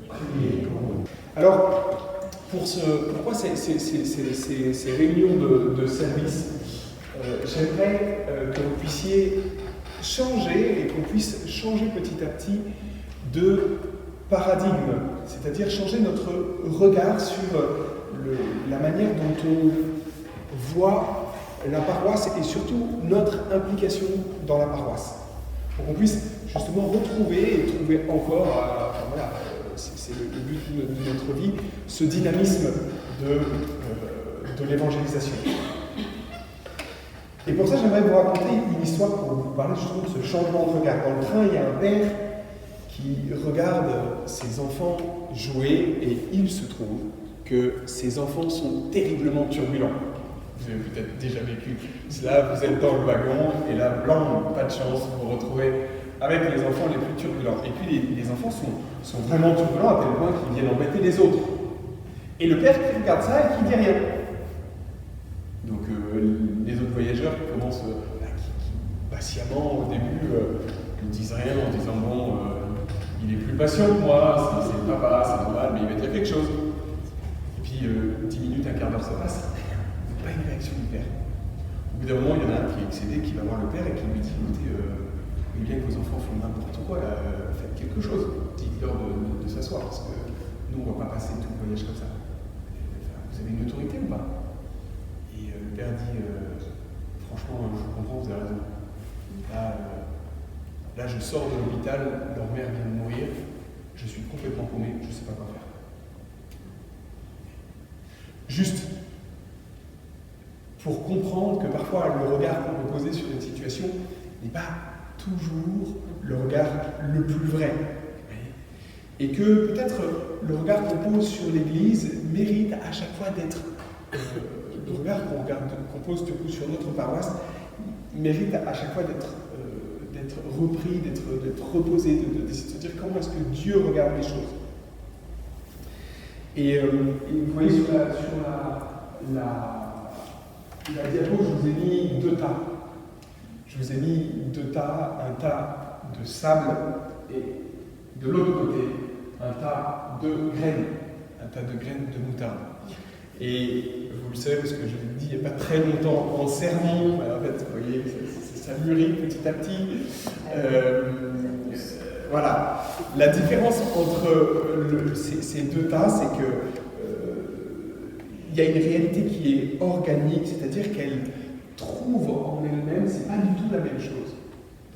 prier. Alors, pourquoi ces réunions de service, j'aimerais que vous puissiez changer et qu'on puisse changer petit à petit de paradigme, c'est-à-dire changer notre regard sur la manière dont on voit la paroisse et surtout notre implication dans la paroisse. Pour qu'on puisse justement retrouver et trouver encore, c'est le but de notre vie, ce dynamisme de l'évangélisation. Et pour ça, j'aimerais vous raconter une histoire pour vous parler justement de ce changement de regard. Dans le train, il y a un père qui regarde ses enfants jouer et il se trouve que ces enfants sont terriblement turbulents. Vous avez peut-être déjà vécu cela, vous êtes dans le wagon et là, blanc, pas de chance, vous vous retrouvez avec les enfants les plus turbulents. Et puis les enfants sont vraiment turbulents à tel point qu'ils viennent embêter les autres. Et le père qui regarde ça et qui dit rien. Donc les autres voyageurs qui commencent qui patiemment au début ne disent rien en disant bon, il est plus patient que moi, c'est le papa, c'est normal, mais il va dire quelque chose. Et puis 10 minutes, un quart d'heure se passe, pas une réaction du père. Au bout d'un moment, il y en a un qui est excédé, qui va voir le père et qui lui dit écoutez, bien que vos enfants font n'importe quoi, là, faites quelque chose, dites-leur de s'asseoir, parce que nous, on ne va pas passer tout le voyage comme ça. Vous avez une autorité ou pas? Et le père dit franchement, je comprends, vous avez raison. Là, je sors de l'hôpital, leur mère vient de mourir, je suis complètement paumé, je ne sais pas quoi faire. Juste pour comprendre que parfois le regard qu'on peut poser sur une situation n'est pas toujours le regard le plus vrai. Et que peut-être le regard qu'on pose sur l'Église mérite à chaque fois d'être, le regard qu'on pose sur notre paroisse mérite à chaque fois d'être repris, d'être reposé, de se dire comment est-ce que Dieu regarde les choses. Et vous voyez sur la diapo, je vous ai mis 2 tas. Je vous ai mis 2 tas, un tas de sable et de l'autre côté, un tas de graines de moutarde. Et vous le savez parce que je l'ai dit il n'y a pas très longtemps en sermon, en fait, vous voyez, ça mûrit petit à petit. Voilà. La différence entre ces 2 tas, c'est que il y a une réalité qui est organique, c'est-à-dire qu'elle trouve en elle-même, c'est pas du tout la même chose.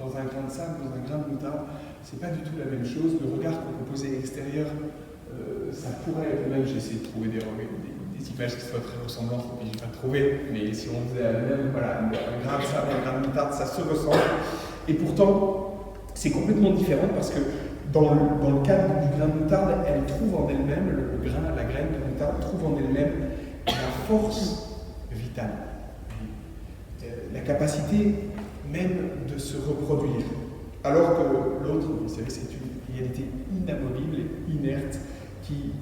Dans un grain de sable, dans un grain de moutarde, c'est pas du tout la même chose. Le regard qu'on peut poser à l'extérieur, ça pourrait être même, j'ai essayé de trouver des images qui soient très ressemblantes, et puis j'ai pas trouvé, mais si on faisait la même, voilà, un grain de sable, un grain de moutarde, ça se ressemble. Et pourtant, c'est complètement différent parce que dans le cadre du grain de moutarde, elle trouve en elle-même, la graine de moutarde trouve en elle-même la force vitale, la capacité même de se reproduire. Alors que l'autre, vous savez, c'est une réalité inamovible et inerte qui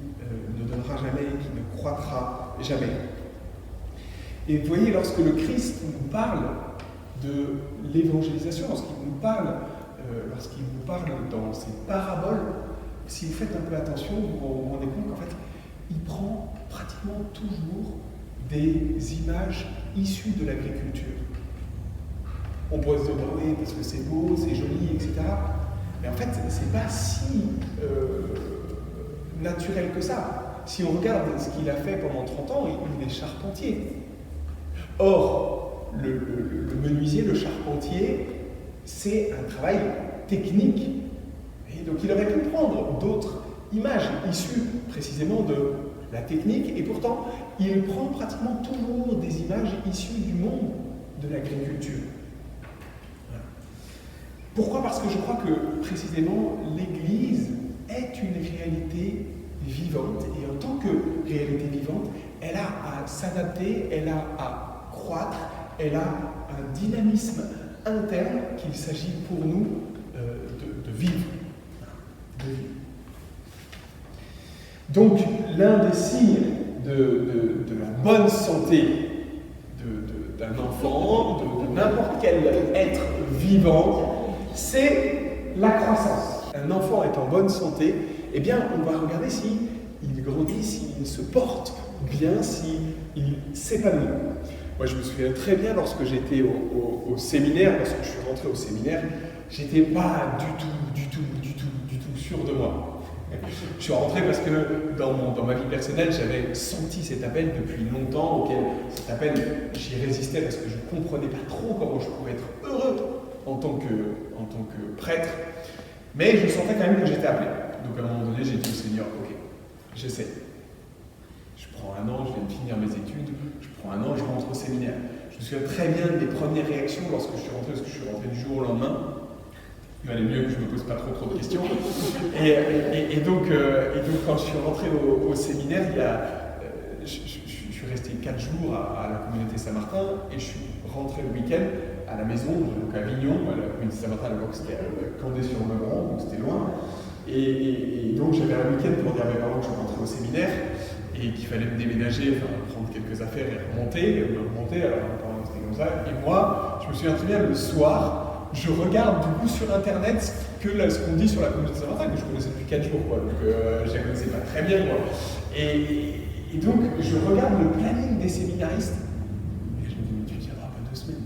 ne donnera jamais, qui ne croîtra jamais. Et vous voyez, lorsque le Christ nous parle de l'évangélisation, lorsqu'il nous parle dans ces paraboles, si vous faites un peu attention, vous vous rendez compte qu'en fait, il prend pratiquement toujours des images issues de l'agriculture. On pourrait se dire, oui, parce que c'est beau, c'est joli, etc. Mais en fait, c'est pas si naturel que ça. Si on regarde ce qu'il a fait pendant 30 ans, il est charpentier. Or, le menuisier, le charpentier, c'est un travail technique. Et donc il aurait pu prendre d'autres images issues précisément de la technique, et pourtant, il prend pratiquement toujours des images issues du monde de l'agriculture. Voilà. Pourquoi ? Parce que je crois que précisément l'Église est une réalité vivante, et en tant que réalité vivante, elle a à s'adapter, elle a à croître, elle a un dynamisme interne qu'il s'agit pour nous de vivre. Donc, l'un des signes de la bonne santé d'un enfant, de n'importe quel être vivant, c'est la croissance. un enfant est en bonne santé, eh bien, on va regarder s'il grandit, s'il se porte bien, s'il s'épanouit. Moi, je me souviens très bien lorsque j'étais au séminaire, lorsque je suis rentré au séminaire, j'étais pas du tout sûr de moi. Je suis rentré parce que dans ma vie personnelle, j'avais senti cet appel depuis longtemps, auquel cet appel, j'y résistais parce que je ne comprenais pas trop comment je pouvais être heureux en tant que prêtre. Mais je sentais quand même que j'étais appelé. Donc à un moment donné, j'ai dit au Seigneur, ok, j'essaie. Je prends un an, je viens de finir mes études, je prends un an, je rentre au séminaire. Je me souviens très bien des premières réactions lorsque je suis rentré, parce que je suis rentré du jour au lendemain. Il valait mieux que je ne me pose pas trop de questions. Et donc, quand je suis rentré au séminaire, je suis resté 4 jours à la communauté Saint-Martin et je suis rentré le week-end à la maison, donc à Avignon. La communauté Saint-Martin, à l'époque, c'était à Candé-sur-Meudron, donc c'était loin. Et donc, j'avais un week-end pour dire à mes parents que je rentrais au séminaire et qu'il fallait me déménager, prendre quelques affaires et remonter. Alors, mes parents étaient comme ça. Et moi, je me souviens très bien, le soir, je regarde du coup sur internet ce qu'on dit sur la communauté Saint-Martin, que je connaissais depuis 4 jours, donc je la connaissais pas très bien, moi. Et donc je regarde le planning des séminaristes, et je me dis, mais tu tiendras pas 2 semaines.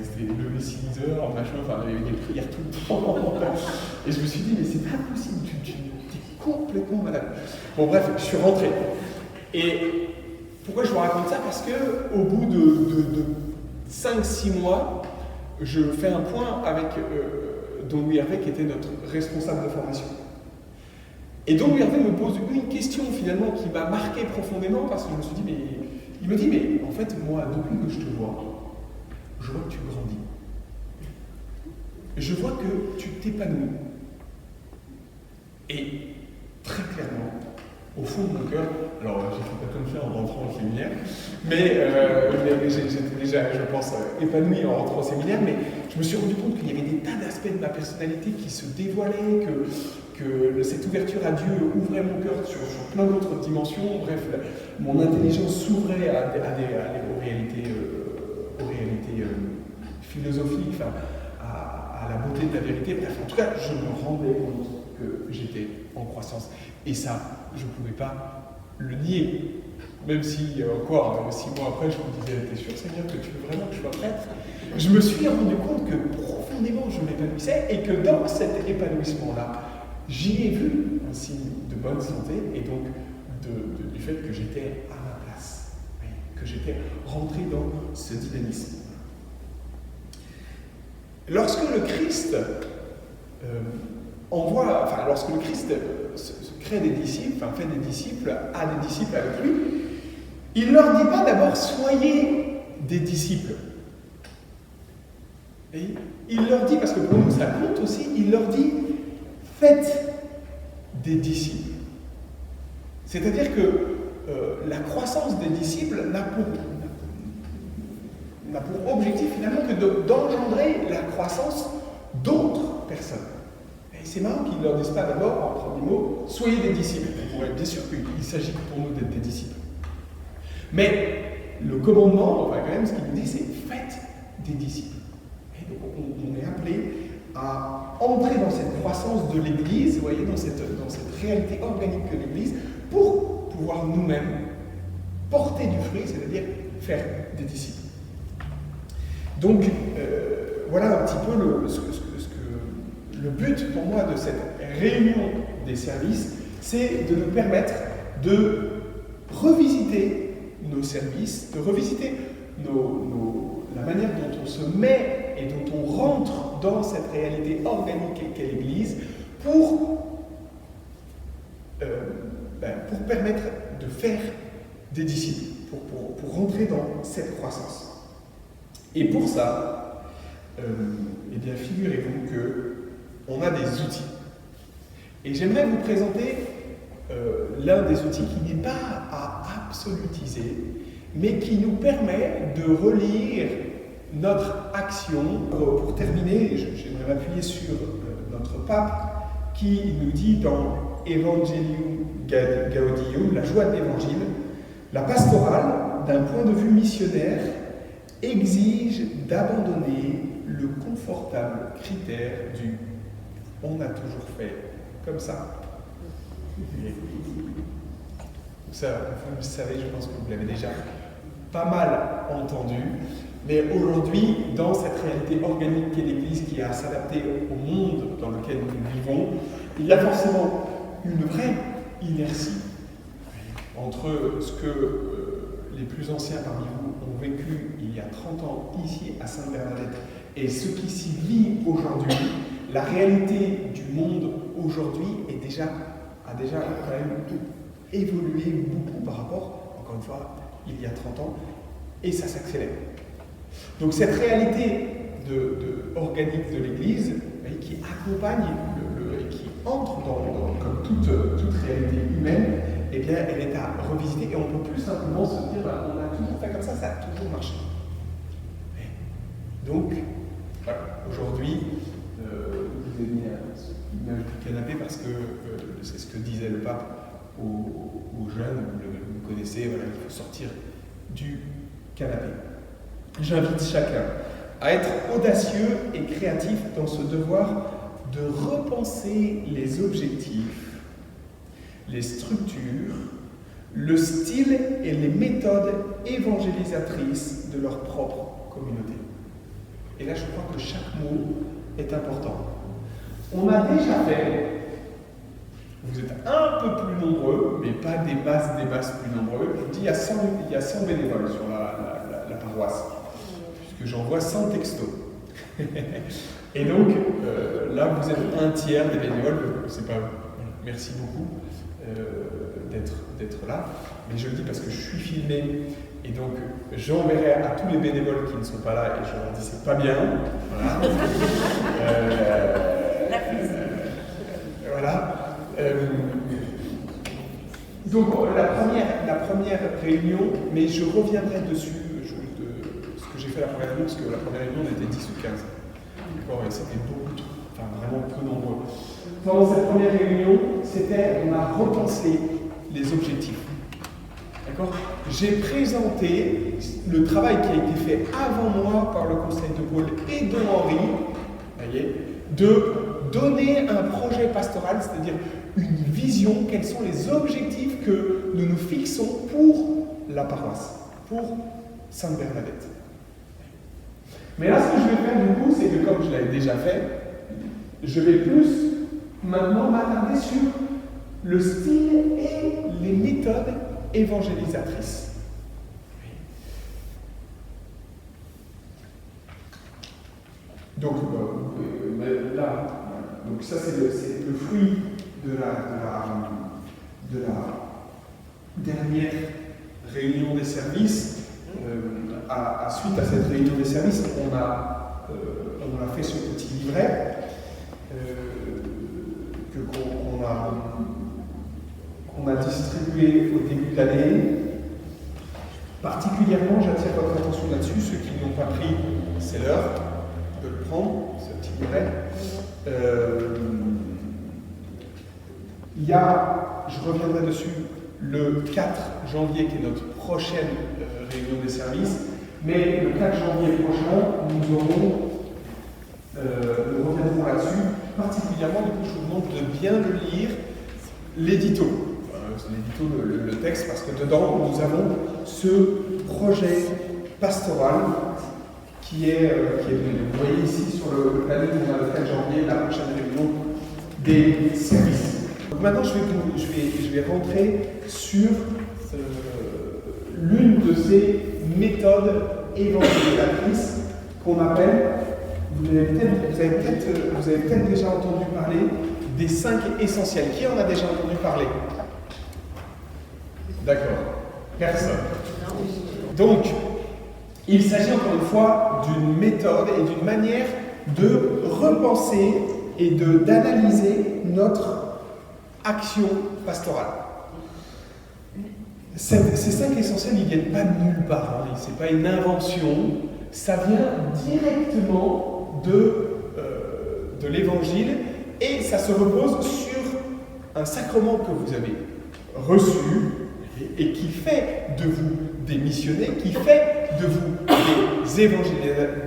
C'était levé 6 heures, machin, il y avait des prières tout le temps. Et je me suis dit, mais c'est pas possible, tu es complètement malade. Bon bref, je suis rentré. Et pourquoi je vous raconte ça? Parce qu'au bout de 5-6 mois, je fais un point avec Don Louis Hervé, qui était notre responsable de formation. Et Don Louis Hervé me pose une question finalement qui m'a marqué profondément, parce que je me suis dit, il me dit, mais en fait, moi, depuis que je te vois, je vois que tu grandis. Je vois que tu t'épanouis. Et très clairement, au fond de mon cœur, alors j'ai fait pas comme ça en rentrant au séminaire, mais j'étais déjà, je pense, épanoui en rentrant au séminaire, mais je me suis rendu compte qu'il y avait des tas d'aspects de ma personnalité qui se dévoilaient, que cette ouverture à Dieu ouvrait mon cœur sur plein d'autres dimensions. Bref, mon intelligence s'ouvrait aux réalités philosophiques, à la beauté de la vérité. Bref, en tout cas, je me rendais compte que j'étais en croissance. Et ça, je ne pouvais pas le nier. Même si, encore 6 mois après, je me disais, t'es sûr, Seigneur, que tu veux vraiment que je sois prêtre? Je me suis rendu compte que profondément, je m'épanouissais et que dans cet épanouissement-là, j'y ai vu un signe de bonne santé et donc du fait que j'étais à ma place, que j'étais rentré dans ce dynamisme. Lorsque le Christ lorsque le Christ crée des disciples, fait des disciples, a des disciples avec lui, il ne leur dit pas d'abord soyez des disciples. Et il leur dit, parce que pour nous ça compte aussi, il leur dit faites des disciples. C'est-à-dire que la croissance des disciples n'a pour objectif finalement que d'engendrer la croissance d'autres personnes. Et c'est marrant qu'ils ne leur disent pas d'abord, en premier mot, soyez des disciples. Bien sûr qu'il s'agit pour nous d'être des disciples. Mais le commandement, quand même, ce qu'il nous dit, c'est faites des disciples. Et donc on est appelé à entrer dans cette croissance de l'Église, vous voyez, dans cette réalité organique que l'Église, pour pouvoir nous-mêmes porter du fruit, c'est-à-dire faire des disciples. Donc, voilà un petit peu le but pour moi de cette réunion des services, c'est de nous permettre de revisiter nos services, de revisiter la manière dont on se met et dont on rentre dans cette réalité organique qu'est l'Église pour permettre de faire des disciples, pour rentrer dans cette croissance. Et pour ça, eh bien, figurez-vous qu'on a des outils. Et j'aimerais vous présenter l'un des outils qui n'est pas à absolutiser, mais qui nous permet de relire notre action. Pour terminer, j'aimerais m'appuyer sur notre pape qui nous dit dans Evangelium Gaudium, la joie de l'évangile, la pastorale, d'un point de vue missionnaire, exige d'abandonner le confortable critère du on a toujours fait comme ça. Ça, vous le savez, je pense que vous l'avez déjà pas mal entendu. Mais aujourd'hui, dans cette réalité organique qu'est l'Église qui a à s'adapter au monde dans lequel nous vivons, il y a forcément une vraie inertie entre ce que les plus anciens parmi vous ont vécu il y a 30 ans ici à Sainte-Bernadette et ce qui s'y vit aujourd'hui. La réalité du monde aujourd'hui a déjà quand même évolué beaucoup par rapport, encore une fois, il y a 30 ans, et ça s'accélère. Donc cette réalité organique de l'Église, qui accompagne et qui entre comme toute réalité humaine, eh bien, elle est à revisiter et on ne peut plus simplement se dire on a toujours fait comme ça a toujours marché. Donc, voilà, aujourd'hui, je vous ai mis l'image du canapé parce que c'est ce que disait le pape aux jeunes, vous connaissez, voilà, il faut sortir du canapé. J'invite chacun à être audacieux et créatif dans ce devoir de repenser les objectifs, les structures, le style et les méthodes évangélisatrices de leur propre communauté. Et là, je crois que chaque mot est important. On a déjà fait, vous êtes un peu plus nombreux, mais pas des masses plus nombreux. Je vous dis, il y a 100 bénévoles sur la paroisse, puisque j'envoie 100 textos. Et donc, là, vous êtes un tiers des bénévoles, c'est pas... Merci beaucoup d'être là, mais je le dis parce que je suis filmé, et donc j'enverrai à tous les bénévoles qui ne sont pas là, et je leur dis c'est pas bien, voilà. Voilà. Donc la première réunion, mais je reviendrai dessus, ce que j'ai fait la première réunion, parce que la première réunion on était 10 ou 15. D'accord, et c'était beaucoup trop, enfin vraiment peu nombreux. Pendant cette première réunion, on a repensé les objectifs. D'accord ? J'ai présenté le travail qui a été fait avant moi par le Conseil de Paul et de Henri, voyez, de donner un projet pastoral, c'est-à-dire une vision, quels sont les objectifs que nous nous fixons pour la paroisse, pour Sainte-Bernadette. Mais là, ce que je vais faire du coup, c'est que comme je l'avais déjà fait, je vais plus maintenant m'attarder sur le style et les méthodes évangélisatrices. Donc là, donc ça c'est le fruit de la dernière réunion des services. Suite à cette réunion des services, on a fait ce petit livret qu'on a distribué au début de l'année. Particulièrement, j'attire votre attention là-dessus. Ceux qui ne l'ont pas pris, c'est l'heure de le prendre, ce petit livret. Il y a, je reviendrai dessus, le 4 janvier, qui est notre prochaine réunion des services. Mais le 4 janvier prochain, nous reviendrons là-dessus. Particulièrement, du coup, je vous demande de bien le lire, l'édito. L'édito, le texte, parce que dedans, nous avons ce projet pastoral qui est vous voyez ici sur le planning, on a le 4 janvier, la prochaine réunion des services. Donc maintenant, je vais rentrer sur l'une de ces méthodes évangélisatrices qu'on appelle, vous avez peut-être déjà entendu parler des 5 essentiels. Qui en a déjà entendu parler? D'accord. Personne. Donc, il s'agit encore une fois d'une méthode et d'une manière de repenser et d'analyser notre action pastorale. Ces 5 essentiels, ils ne viennent pas de nulle part, ce n'est pas une invention, ça vient directement de l'Évangile et ça se repose sur un sacrement que vous avez reçu et qui fait de vous des missionnés, qui fait de vous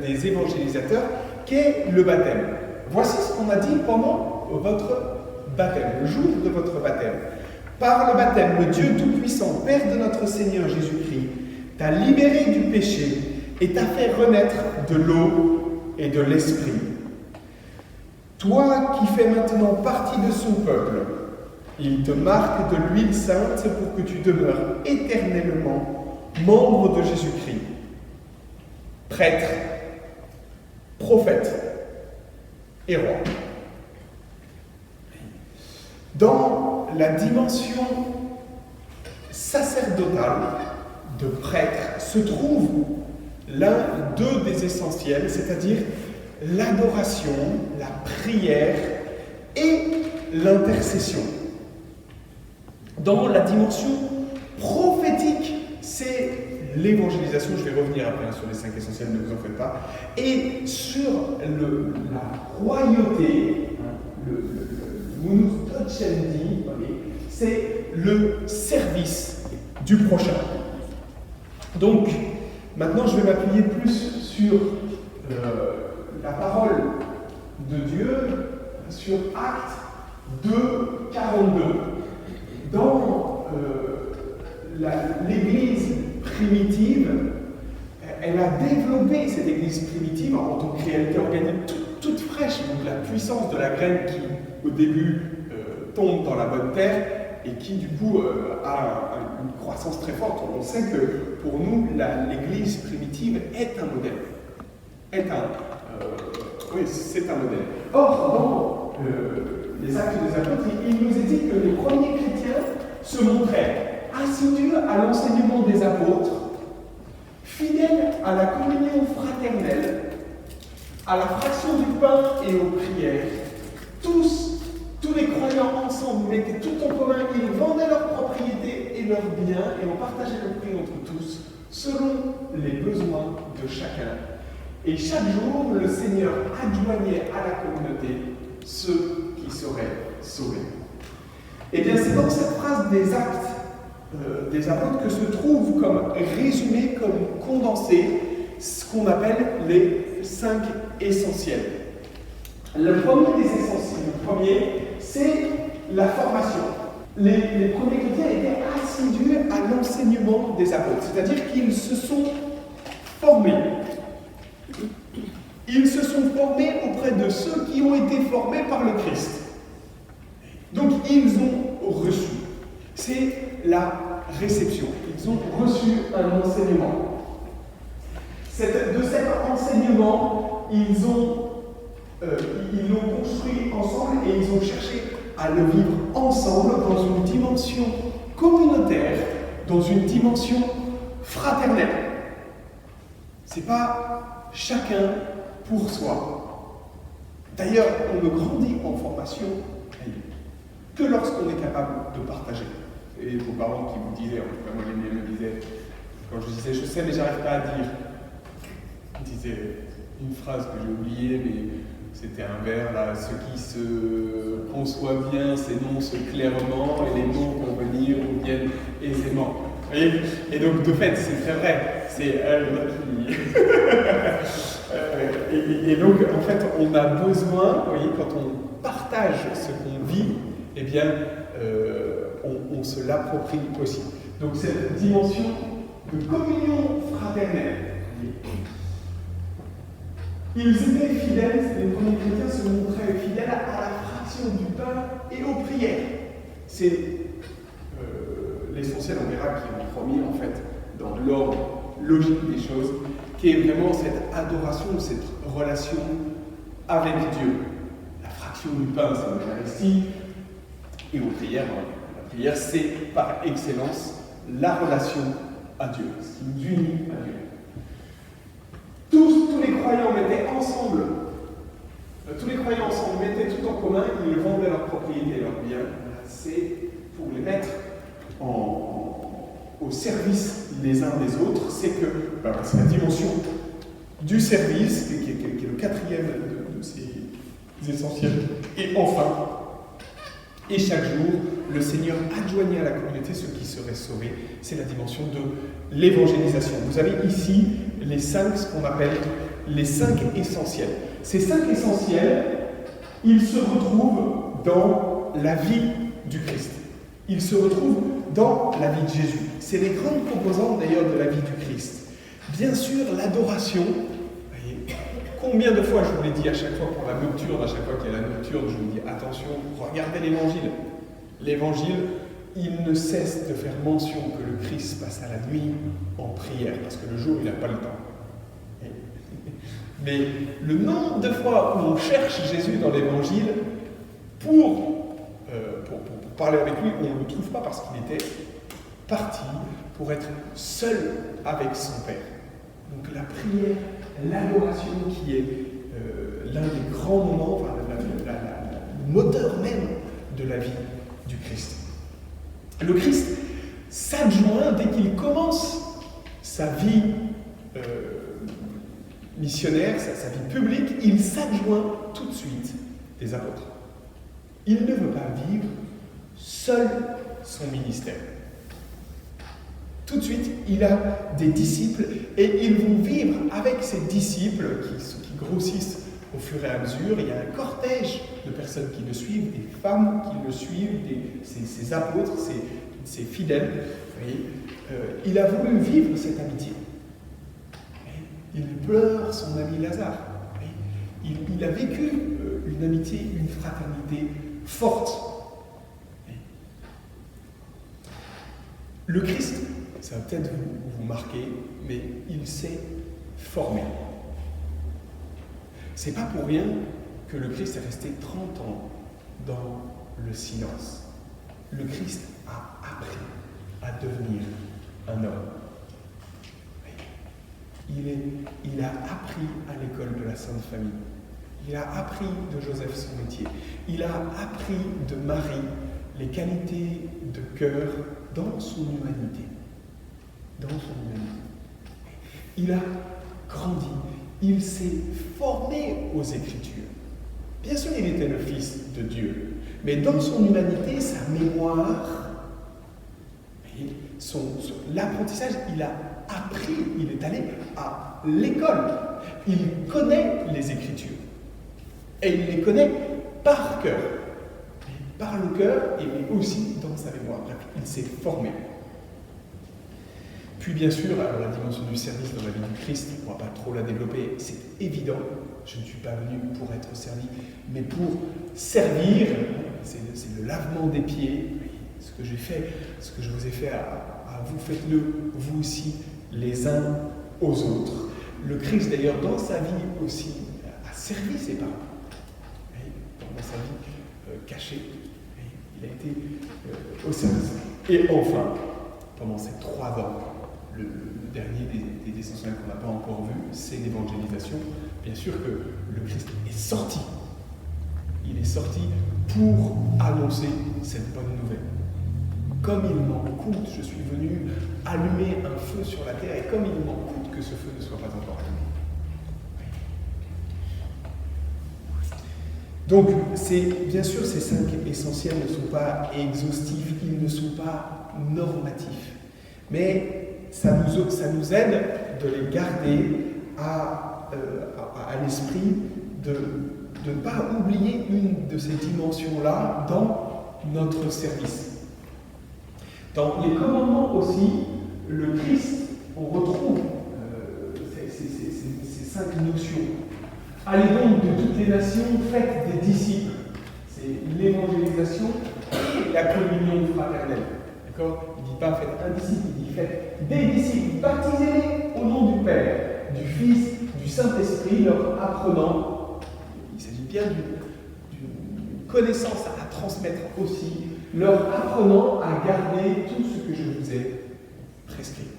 des évangélisateurs, qu'est le baptême. Voici ce qu'on a dit pendant votre baptême, le jour de votre baptême. Par le baptême, le Dieu Tout-Puissant, Père de notre Seigneur Jésus-Christ, t'a libéré du péché et t'a fait renaître de l'eau et de l'esprit. Toi qui fais maintenant partie de son peuple, il te marque de l'huile sainte pour que tu demeures éternellement membre de Jésus-Christ, prêtre, prophète et roi. Dans la dimension sacerdotale de prêtre se trouve d'eux des essentiels, c'est-à-dire l'adoration, la prière et l'intercession. Dans la dimension prophétique, c'est l'évangélisation, je vais revenir après sur les 5 essentiels, ne vous en faites pas, et sur la royauté, le munus docendi, c'est le service du prochain. Donc, maintenant je vais m'appuyer plus sur la parole de Dieu, sur Actes 2, 42. Dans l'Église primitive, elle a développé cette Église primitive en tant que réalité organique toute fraîche, donc la puissance de la graine qui, au début, tombe dans la bonne terre et qui, du coup, a une croissance très forte. On sait que, pour nous, l'Église primitive est un modèle. Oui, c'est un modèle. Or, dans les Actes des Apôtres, il nous est dit que les premiers chrétiens se montraient assidus à l'enseignement des apôtres, fidèles à la communion fraternelle, à la fraction du pain et aux prières. Tous les croyants ensemble mettaient tout en commun, ils vendaient leurs propriétés et leurs biens et on partageait le prix entre tous, selon les besoins de chacun. Et chaque jour, le Seigneur adjoignait à la communauté ceux qui seraient sauvés. Et bien, c'est dans cette phrase des Actes des Apôtres que se trouve comme résumé, comme condensé, ce qu'on appelle les 5 essentiels. Le premier des essentiels, c'est la formation. Les premiers chrétiens étaient assidus à l'enseignement des apôtres, c'est-à-dire qu'ils se sont formés. Ils se sont formés auprès de ceux qui ont été formés par le Christ. Donc ils ont reçu. C'est la réception. Ils ont reçu un enseignement. De cet enseignement, ils l'ont construit ensemble et ils ont cherché à le vivre ensemble dans une dimension communautaire, dans une dimension fraternelle. C'est pas chacun pour soi. D'ailleurs, on ne grandit en formation que lorsqu'on est capable de partager. Et vos parents qui vous disaient, en tout cas moi les miens me disaient, quand je disais je sais mais j'arrive pas à dire, ils disaient une phrase que j'ai oubliée, mais c'était un vers là, ce qui se conçoit bien s'énonce clairement et les mots qu'on veut dire viennent aisément. Vous voyez ? Et donc de fait c'est très vrai, c'est elle qui... et donc en fait on a besoin, vous voyez, quand on partage ce qu'on vit, eh bien on se l'approprie aussi. Donc cette dimension de communion fraternelle. Ils étaient fidèles, les premiers chrétiens se montraient fidèles à la fraction du pain et aux prières. C'est l'essentiel, on verra, qui est le premier en fait, dans l'ordre logique des choses, qui est vraiment cette adoration, cette relation avec Dieu. La fraction du pain, c'est l'Eucharistie, et aux prières, la prière, c'est par excellence la relation à Dieu, ce qui nous unit à Dieu. Tous les croyants mettaient ensemble, mettaient tout en commun, ils vendaient leurs propriétés et leurs biens. C'est pour les mettre au service les uns des autres. C'est la dimension du service, qui est le quatrième de ces essentiels. Et enfin, et chaque jour, le Seigneur adjoignait à la communauté ceux qui seraient sauvés. C'est la dimension de l'évangélisation. Vous avez ici ce qu'on appelle les 5 essentiels. Ces 5 essentiels, ils se retrouvent dans la vie du Christ. Il se retrouve dans la vie de Jésus. C'est les grandes composantes d'ailleurs de la vie du Christ. Bien sûr, l'adoration. Voyez, combien de fois je vous l'ai dit à chaque fois pour la nocturne, à chaque fois qu'il y a la nocturne, je vous dis attention, regardez l'Évangile. L'Évangile, il ne cesse de faire mention que le Christ passe à la nuit en prière, parce que le jour, il n'a pas le temps. Mais le nombre de fois où on cherche Jésus dans l'Évangile pour parler avec lui, on ne le trouve pas parce qu'il était parti pour être seul avec son Père. Donc la prière, l'adoration qui est l'un des grands moments, enfin, le moteur même de la vie du Christ. Le Christ s'adjoint, dès qu'il commence sa vie missionnaire, sa vie publique, il s'adjoint tout de suite des apôtres. Il ne veut pas vivre seul son ministère. Tout de suite, il a des disciples et ils vont vivre avec ces disciples qui grossissent au fur et à mesure. Il y a un cortège de personnes qui le suivent, des femmes qui le suivent, ses apôtres, ses fidèles. Il a voulu vivre cette amitié. Il pleure son ami Lazare. Il a vécu une amitié, une fraternité forte. Le Christ, ça va peut-être vous marquer, mais il s'est formé. C'est pas pour rien que le Christ est resté 30 ans dans le silence. Le Christ a appris à devenir un homme. Il a appris à l'école de la Sainte Famille. Il a appris de Joseph son métier. Il a appris de Marie les qualités de cœur dans son humanité. Dans son humanité. Il a grandi. Il s'est formé aux Écritures. Bien sûr, il était le Fils de Dieu. Mais dans son humanité, sa mémoire, l'apprentissage, il a appris, il est allé à l'école. Il connaît les Écritures. Et il les connaît par cœur. Par le cœur, et aussi dans sa mémoire. Il s'est formé. Puis bien sûr, alors la dimension du service dans la vie du Christ, on ne va pas trop la développer, c'est évident. Je ne suis pas venu pour être servi, mais pour servir. C'est le lavement des pieds. Ce que j'ai fait, ce que je vous ai fait à vous, faites-le vous aussi, les uns aux autres. Le Christ, d'ailleurs, dans sa vie aussi, a servi ses parents. Dans sa vie cachée, il a été au service. Et enfin, pendant ces 3 ans, le dernier des essentiels qu'on n'a pas encore vu, c'est l'évangélisation. Bien sûr que le Christ est sorti. Il est sorti pour annoncer cette bonne nouvelle. Comme il m'en coûte, je suis venu allumer un feu sur la terre, et comme il m'en coûte que ce feu ne soit pas encore allumé. Donc, bien sûr, ces 5 essentiels ne sont pas exhaustifs, ils ne sont pas normatifs. Mais ça nous aide de les garder à l'esprit, de ne pas oublier une de ces dimensions-là dans notre service. Dans les commandements aussi, le Christ, on retrouve ces 5 notions. Allez donc de toutes les nations, faites des disciples. C'est l'évangélisation et la communion fraternelle. D'accord ? Il ne dit pas faites un disciple, il dit faites des disciples, baptisez-les au nom du Père, du Fils, du Saint-Esprit, leur apprenant. Il s'agit bien d'une connaissance à transmettre aussi, leur apprenant à garder tout ce que je vous ai prescrit.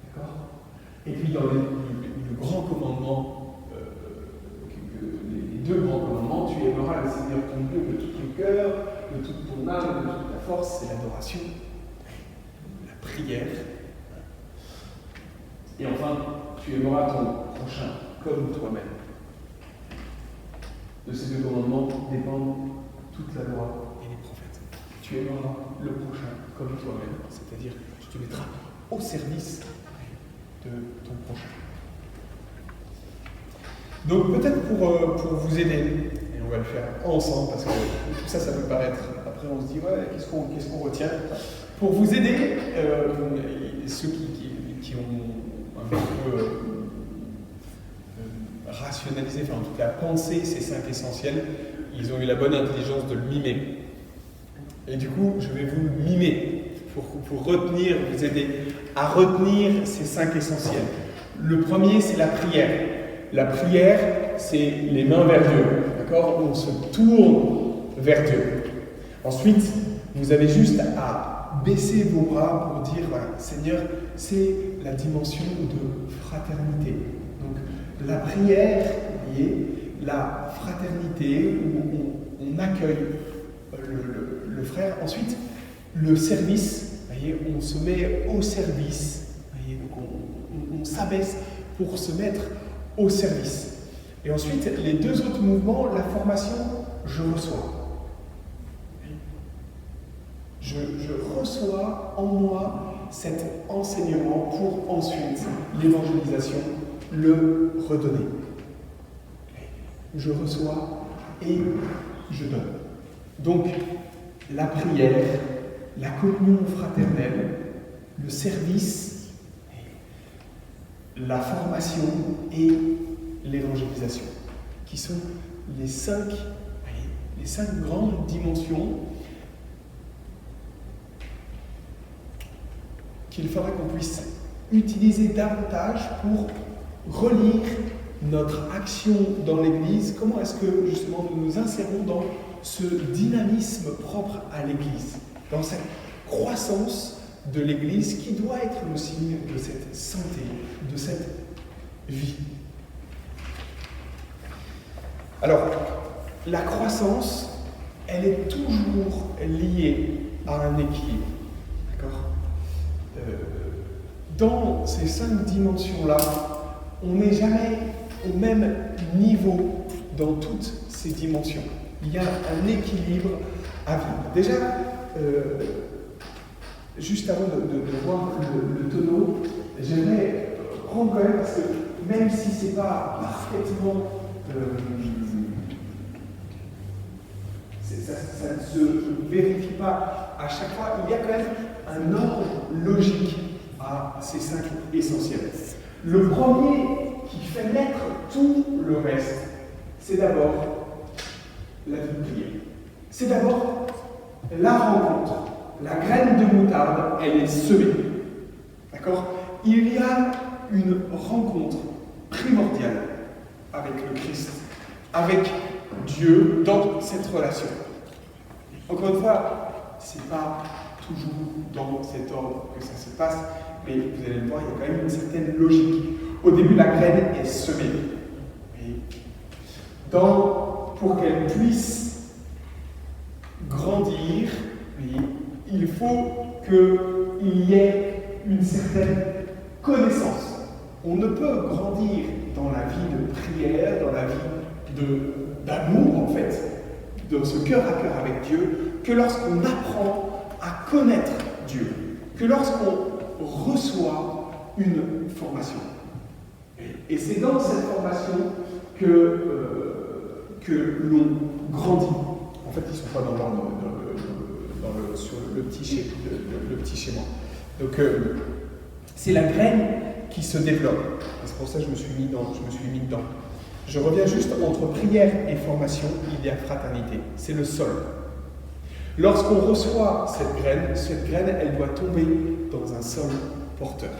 D'accord ? Et puis dans le grand commandement, les 2 grands commandements, tu aimeras le Seigneur ton Dieu de tout ton cœur, de toute ton âme, de toute ta force, c'est l'adoration, la prière. Et enfin, tu aimeras ton prochain comme toi-même. De ces 2 commandements dépendent toute la loi et les prophètes. Tu aimeras le prochain comme toi-même, c'est-à-dire tu te mettras au service de ton prochain. Donc peut-être pour vous aider, Et on va le faire ensemble parce que tout ça, ça peut paraître. Après, on se dit, ouais, qu'est-ce qu'on retient? Pour vous aider, ceux qui ont un petit peu rationalisé, enfin en tout cas pensé ces 5 essentiels, ils ont eu la bonne intelligence de le mimer. Et du coup, je vais vous le mimer pour retenir, vous aider à retenir ces 5 essentiels. Le premier, c'est la prière. La prière, c'est les mains vers Dieu. D'accord? On se tourne vers Dieu. Ensuite, vous avez juste à baisser vos bras pour dire, voilà, Seigneur, c'est la dimension de fraternité. Donc, la prière, vous voyez, la fraternité, où on accueille le frère. Ensuite, le service, vous voyez, on se met au service. Vous voyez, donc on s'abaisse pour se mettre au service. Et ensuite, les 2 autres mouvements, la formation, je reçois. Je reçois en moi cet enseignement pour ensuite l'évangélisation, le redonner. Je reçois et je donne. Donc, la prière, la communion fraternelle, le service, la formation et l'évangélisation, qui sont les 5 grandes dimensions qu'il faudrait qu'on puisse utiliser davantage pour relire notre action dans l'Église. Comment est-ce que justement nous nous insérons dans ce dynamisme propre à l'Église, dans cette croissance de l'Église qui doit être le signe de cette santé, de cette vie. Alors, la croissance, elle est toujours liée à un équilibre. D'accord ? Dans ces 5 dimensions-là, on n'est jamais au même niveau dans toutes ces dimensions. Il y a un équilibre à vivre. Déjà, juste avant de voir le tonneau, j'aimerais prendre quand même, parce que même si ce n'est pas parfaitement... ça ne se vérifie pas à chaque fois, il y a quand même un ordre logique à ces 5 essentiels. Le premier qui fait naître tout le reste, c'est d'abord la vie de prière. C'est d'abord la rencontre. La graine de moutarde, elle est semée. D'accord ? Il y a une rencontre primordiale avec le Christ, avec Dieu dans cette relation. Encore une fois, c'est pas toujours dans cet ordre que ça se passe, mais vous allez le voir, il y a quand même une certaine logique. Au début, la graine est semée. Pour qu'elle puisse grandir, il faut qu'il y ait une certaine connaissance. On ne peut grandir dans la vie de prière, dans la vie d'amour, en fait, dans ce cœur à cœur avec Dieu, que lorsqu'on apprend à connaître Dieu, que lorsqu'on reçoit une formation. Et c'est dans cette formation que l'on grandit. En fait, ils ne sont pas dans l'ordre sur le petit schéma. Donc, c'est la graine qui se développe. Et c'est pour ça que je me suis mis dedans. Je reviens juste entre prière et formation, il y a fraternité. C'est le sol. Lorsqu'on reçoit cette graine, elle doit tomber dans un sol porteur.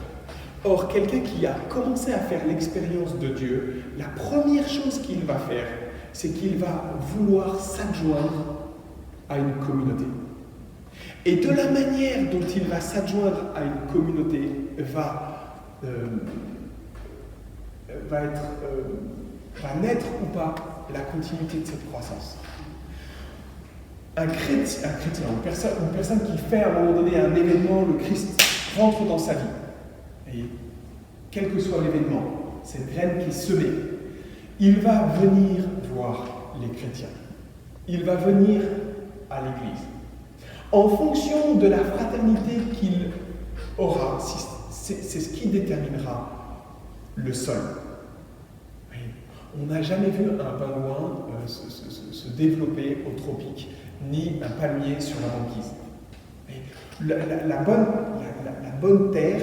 Or, quelqu'un qui a commencé à faire l'expérience de Dieu, la première chose qu'il va faire, c'est qu'il va vouloir s'adjoindre à une communauté. Et de la manière dont il va s'adjoindre à une communauté va naître ou pas la continuité de cette croissance. Une personne qui fait à un moment donné un événement, le Christ rentre dans sa vie. Et quel que soit l'événement, cette graine qui est semée, il va venir voir les chrétiens. Il va venir à l'Église. En fonction de la fraternité qu'il aura, c'est ce qui déterminera le sol. On n'a jamais vu un pingouin se développer au tropique, ni un palmier sur la banquise. La bonne terre,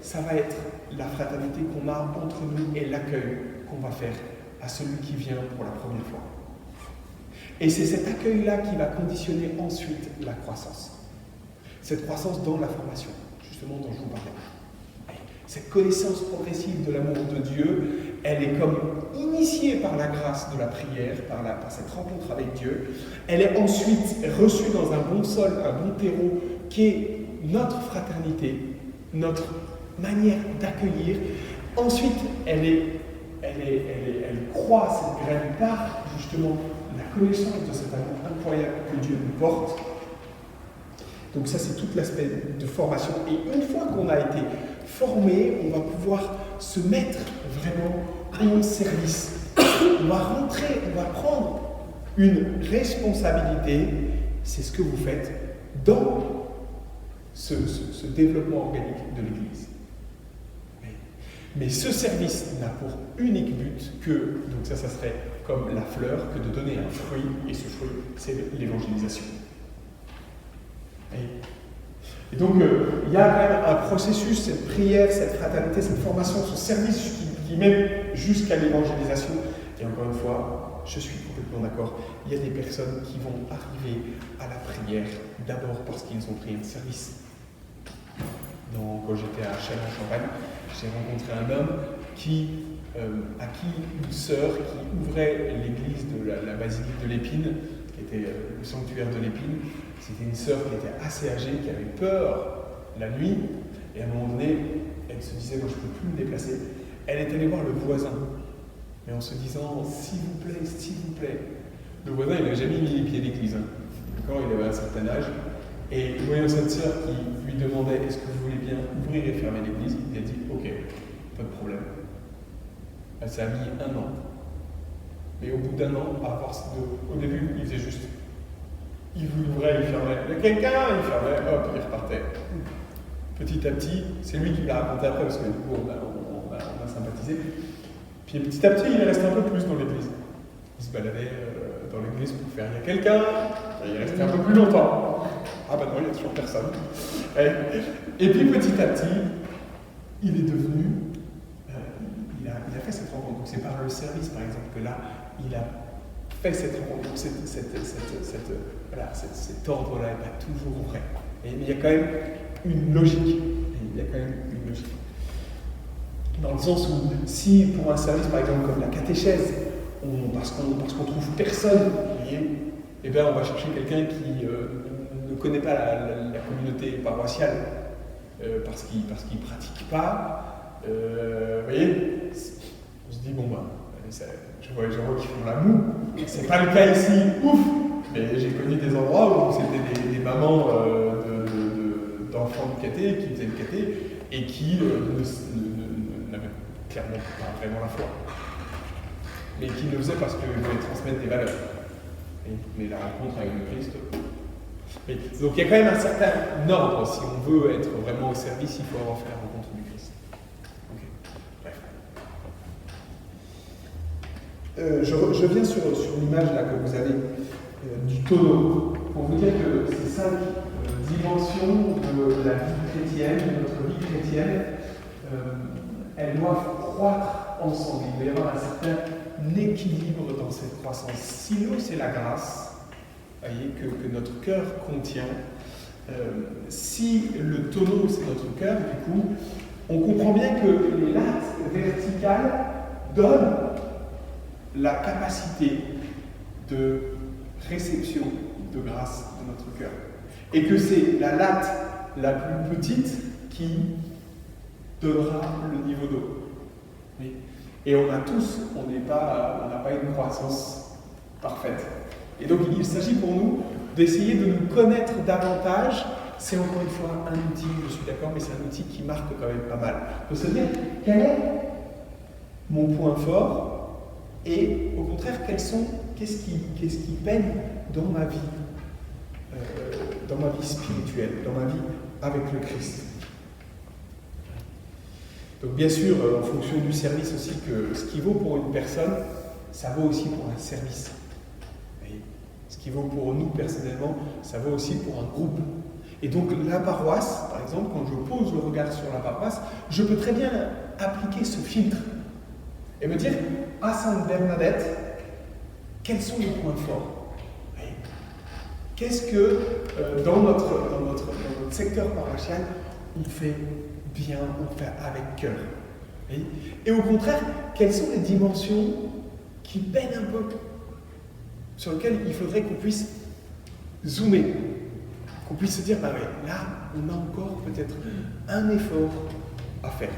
ça va être la fraternité qu'on a entre nous et l'accueil qu'on va faire à celui qui vient pour la première fois. Et c'est cet accueil-là qui va conditionner ensuite la croissance. Cette croissance dans la formation, justement dont je vous parlais. Cette connaissance progressive de l'amour de Dieu, elle est comme initiée par la grâce de la prière, par cette rencontre avec Dieu. Elle est ensuite reçue dans un bon sol, un bon terreau, qui est notre fraternité, notre manière d'accueillir. Ensuite, elle croît, cette graine par justement la connaissance de cet amour incroyable que Dieu nous porte. Donc ça, c'est tout l'aspect de formation. Et une fois qu'on a été formé, on va pouvoir se mettre vraiment au service. On va rentrer, on va prendre une responsabilité. C'est ce que vous faites dans ce développement organique de l'Église. Mais ce service n'a pour unique but que, donc ça serait comme la fleur, que de donner un fruit, et ce fruit, c'est l'évangélisation. Et donc, il y a quand même un processus, cette prière, cette fraternité, cette formation, ce service qui mène jusqu'à l'évangélisation. Et encore une fois, je suis complètement d'accord, il y a des personnes qui vont arriver à la prière d'abord parce qu'ils ont pris un service. Quand j'étais à Châlons-en-Champagne, j'ai rencontré un homme à qui une sœur qui ouvrait l'église de la basilique de l'Épine, qui était le sanctuaire de l'Épine. C'était une sœur qui était assez âgée, qui avait peur la nuit, et à un moment donné, elle se disait, moi je ne peux plus me déplacer. Elle est allée voir le voisin, mais en se disant, s'il vous plaît. Le voisin, il n'a jamais mis les pieds à l'église. Quand il avait un certain âge, et voyant cette sœur qui lui demandait, est-ce que vous voulez bien ouvrir et fermer l'église, il a dit, ok, pas de problème. Ça a mis 1 an. Et au bout d'1 an, au début, il faisait juste. Il ouvrait, il fermait. Il y a quelqu'un, il fermait, hop, il repartait. Petit à petit, c'est lui qui l'a raconté après, parce que du coup, on a sympathisé. Puis petit à petit, il est resté un peu plus dans l'église. Il se baladait dans l'église pour faire, il y a quelqu'un, il est resté un peu plus longtemps. Ah bah non, il n'y a toujours personne. Et puis petit à petit, il est devenu, il a fait cette rencontre. Donc c'est par le service, par exemple, que là, il a fait cette rencontre. Donc cet ordre-là n'est pas toujours vrai. Mais il y a quand même une logique. Dans le sens où, si pour un service, par exemple, comme la catéchèse, parce qu'on trouve personne, vous voyez, eh bien, on va chercher quelqu'un qui ne connaît pas la communauté paroissiale parce qu'il ne pratique pas. Vous voyez, on se dit, bon, je vois qu'ils font la moue. C'est pas le cas ici, ouf! Mais j'ai connu des endroits où c'était des mamans d'enfants de caté qui faisaient le caté et qui n'avaient clairement pas vraiment la foi. Mais qui le faisaient parce qu'ils voulaient transmettre des valeurs. Mais la rencontre avec le Christ. Donc il y a quand même un certain ordre. Si on veut être vraiment au service, il faut avoir fait la rencontre du Christ. Okay. Bref. Je viens sur l'image là que vous avez du tonneau pour vous dire que ces 5 dimensions de la vie chrétienne, de notre vie chrétienne, elles doivent croître ensemble. Il doit y avoir un certain équilibre dans cette croissance. Si l'eau, c'est la grâce, voyez, que notre cœur contient, si le tonneau, c'est notre cœur, du coup, on comprend bien que les lattes verticales donnent la capacité de réception de grâce de notre cœur. Et que c'est la latte la plus petite qui donnera le niveau d'eau. Oui. Et on n'a pas une croissance parfaite. Et donc il s'agit pour nous d'essayer de nous connaître davantage. C'est encore une fois un outil, je suis d'accord, mais c'est un outil qui marque quand même pas mal. De se dire, quel est mon point fort et au contraire, qu'est-ce qui peine dans ma vie spirituelle, dans ma vie avec le Christ. Donc bien sûr, en fonction du service aussi, que ce qui vaut pour une personne ça vaut aussi pour un service. Et ce qui vaut pour nous personnellement, ça vaut aussi pour un groupe. Et donc la paroisse, par exemple, quand je pose le regard sur la paroisse, je peux très bien appliquer ce filtre et me dire, à Sainte Bernadette, quels sont les points forts? Qu'est-ce que dans notre secteur paroissial, on fait bien, on fait avec cœur? Et au contraire, quelles sont les dimensions qui peinent un peu, sur lesquelles il faudrait qu'on puisse zoomer, qu'on puisse se dire, bah ouais, là, on a encore peut-être un effort à faire.